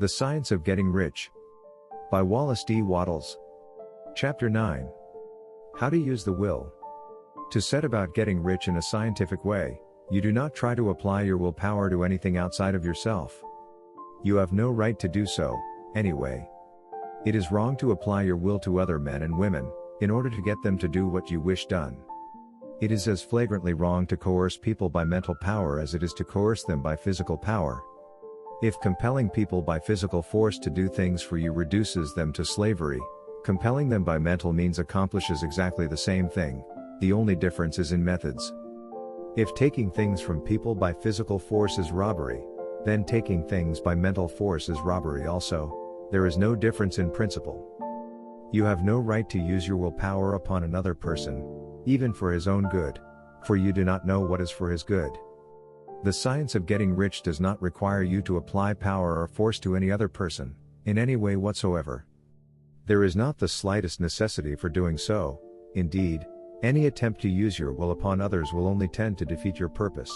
The Science of Getting Rich. By Wallace D. Wattles. Chapter 9. How to use the will. To set about getting rich in a scientific way, you do not try to apply your willpower to anything outside of yourself. You have no right to do so, anyway. It is wrong to apply your will to other men and women, in order to get them to do what you wish done. It is as flagrantly wrong to coerce people by mental power as it is to coerce them by physical power. If compelling people by physical force to do things for you reduces them to slavery, compelling them by mental means accomplishes exactly the same thing. The only difference is in methods. If taking things from people by physical force is robbery, then taking things by mental force is robbery also. There is no difference in principle. You have no right to use your willpower upon another person, even for his own good, for you do not know what is for his good. The science of getting rich does not require you to apply power or force to any other person, in any way whatsoever. There is not the slightest necessity for doing so. Indeed, any attempt to use your will upon others will only tend to defeat your purpose.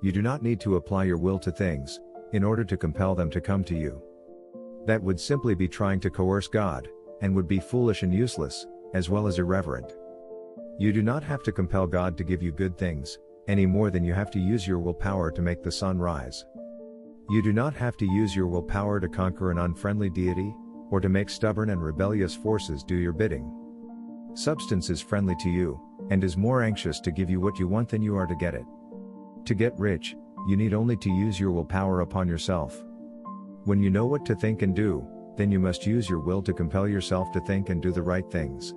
You do not need to apply your will to things, in order to compel them to come to you. That would simply be trying to coerce God, and would be foolish and useless, as well as irreverent. You do not have to compel God to give you good things, any more than you have to use your willpower to make the sun rise. You do not have to use your willpower to conquer an unfriendly deity, or to make stubborn and rebellious forces do your bidding. Substance is friendly to you, and is more anxious to give you what you want than you are to get it. To get rich, you need only to use your willpower upon yourself. When you know what to think and do, then you must use your will to compel yourself to think and do the right things.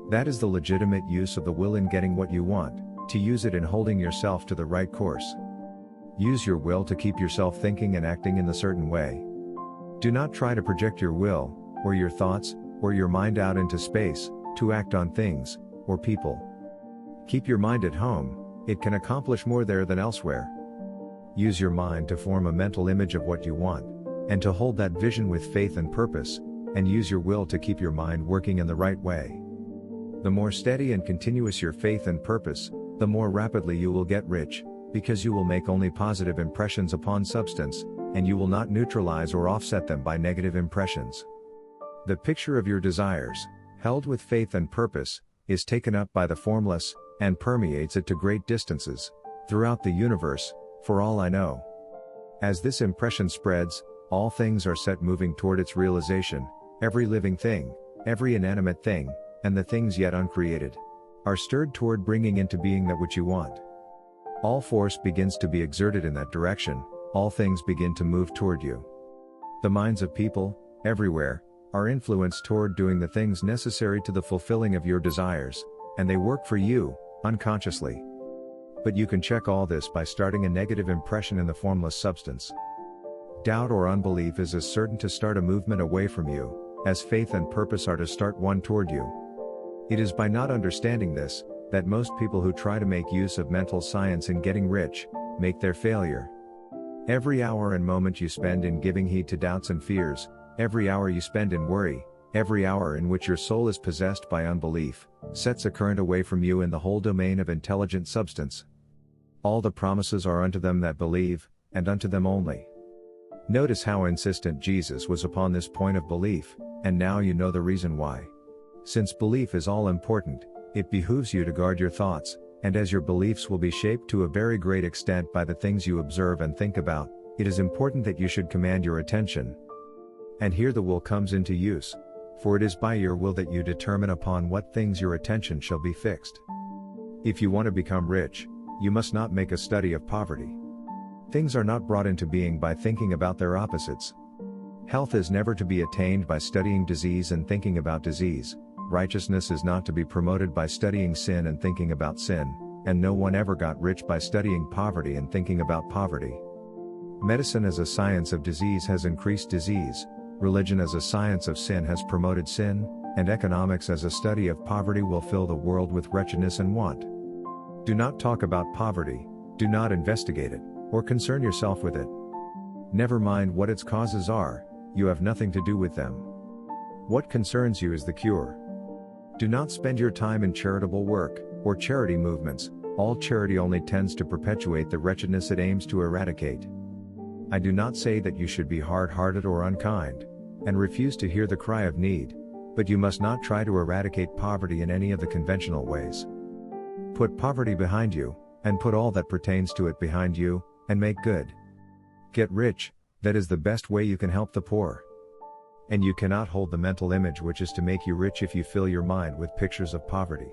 That is the legitimate use of the will in getting what you want, to use it in holding yourself to the right course. Use your will to keep yourself thinking and acting in a certain way. Do not try to project your will, or your thoughts, or your mind out into space, to act on things, or people. Keep your mind at home, it can accomplish more there than elsewhere. Use your mind to form a mental image of what you want, and to hold that vision with faith and purpose, and use your will to keep your mind working in the right way. The more steady and continuous your faith and purpose, the more rapidly you will get rich, because you will make only positive impressions upon substance, and you will not neutralize or offset them by negative impressions. The picture of your desires, held with faith and purpose, is taken up by the formless, and permeates it to great distances, throughout the universe, for all I know. As this impression spreads, all things are set moving toward its realization, every living thing, every inanimate thing, and the things yet uncreated, are stirred toward bringing into being that which you want. All force begins to be exerted in that direction, all things begin to move toward you. The minds of people, everywhere, are influenced toward doing the things necessary to the fulfilling of your desires, and they work for you, unconsciously. But you can check all this by starting a negative impression in the formless substance. Doubt or unbelief is as certain to start a movement away from you, as faith and purpose are to start one toward you. It is by not understanding this, that most people who try to make use of mental science in getting rich, make their failure. Every hour and moment you spend in giving heed to doubts and fears, every hour you spend in worry, every hour in which your soul is possessed by unbelief, sets a current away from you in the whole domain of intelligent substance. All the promises are unto them that believe, and unto them only. Notice how insistent Jesus was upon this point of belief, and now you know the reason why. Since belief is all important, it behooves you to guard your thoughts, and as your beliefs will be shaped to a very great extent by the things you observe and think about, it is important that you should command your attention. And here the will comes into use, for it is by your will that you determine upon what things your attention shall be fixed. If you want to become rich, you must not make a study of poverty. Things are not brought into being by thinking about their opposites. Health is never to be attained by studying disease and thinking about disease. Righteousness is not to be promoted by studying sin and thinking about sin, and no one ever got rich by studying poverty and thinking about poverty. Medicine as a science of disease has increased disease, religion as a science of sin has promoted sin, and economics as a study of poverty will fill the world with wretchedness and want. Do not talk about poverty, do not investigate it, or concern yourself with it. Never mind what its causes are, you have nothing to do with them. What concerns you is the cure. Do not spend your time in charitable work, or charity movements. All charity only tends to perpetuate the wretchedness it aims to eradicate. I do not say that you should be hard-hearted or unkind, and refuse to hear the cry of need, but you must not try to eradicate poverty in any of the conventional ways. Put poverty behind you, and put all that pertains to it behind you, and make good. Get rich, that is the best way you can help the poor. And you cannot hold the mental image which is to make you rich if you fill your mind with pictures of poverty.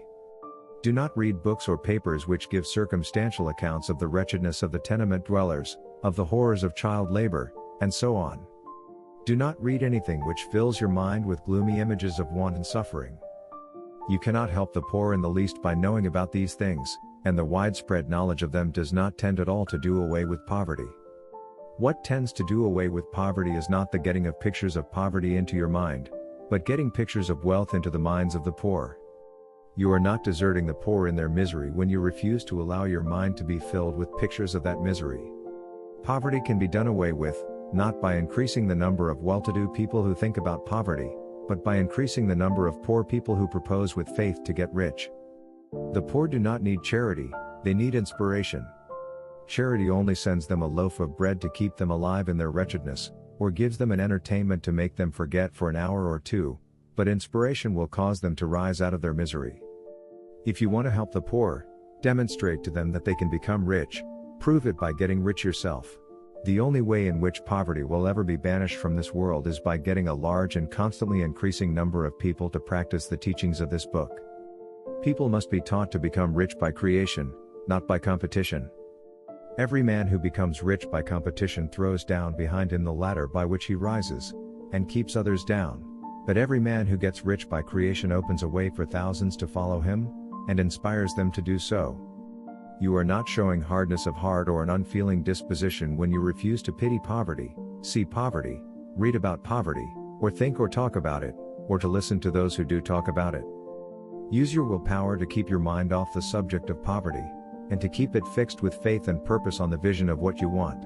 Do not read books or papers which give circumstantial accounts of the wretchedness of the tenement dwellers, of the horrors of child labor, and so on. Do not read anything which fills your mind with gloomy images of want and suffering. You cannot help the poor in the least by knowing about these things, and the widespread knowledge of them does not tend at all to do away with poverty. What tends to do away with poverty is not the getting of pictures of poverty into your mind, but getting pictures of wealth into the minds of the poor. You are not deserting the poor in their misery when you refuse to allow your mind to be filled with pictures of that misery. Poverty can be done away with, not by increasing the number of well-to-do people who think about poverty, but by increasing the number of poor people who propose with faith to get rich. The poor do not need charity, they need inspiration. Charity only sends them a loaf of bread to keep them alive in their wretchedness, or gives them an entertainment to make them forget for an hour or two, but inspiration will cause them to rise out of their misery. If you want to help the poor, demonstrate to them that they can become rich, prove it by getting rich yourself. The only way in which poverty will ever be banished from this world is by getting a large and constantly increasing number of people to practice the teachings of this book. People must be taught to become rich by creation, not by competition. Every man who becomes rich by competition throws down behind him the ladder by which he rises, and keeps others down, but every man who gets rich by creation opens a way for thousands to follow him, and inspires them to do so. You are not showing hardness of heart or an unfeeling disposition when you refuse to pity poverty, see poverty, read about poverty, or think or talk about it, or to listen to those who do talk about it. Use your willpower to keep your mind off the subject of poverty, and to keep it fixed with faith and purpose on the vision of what you want.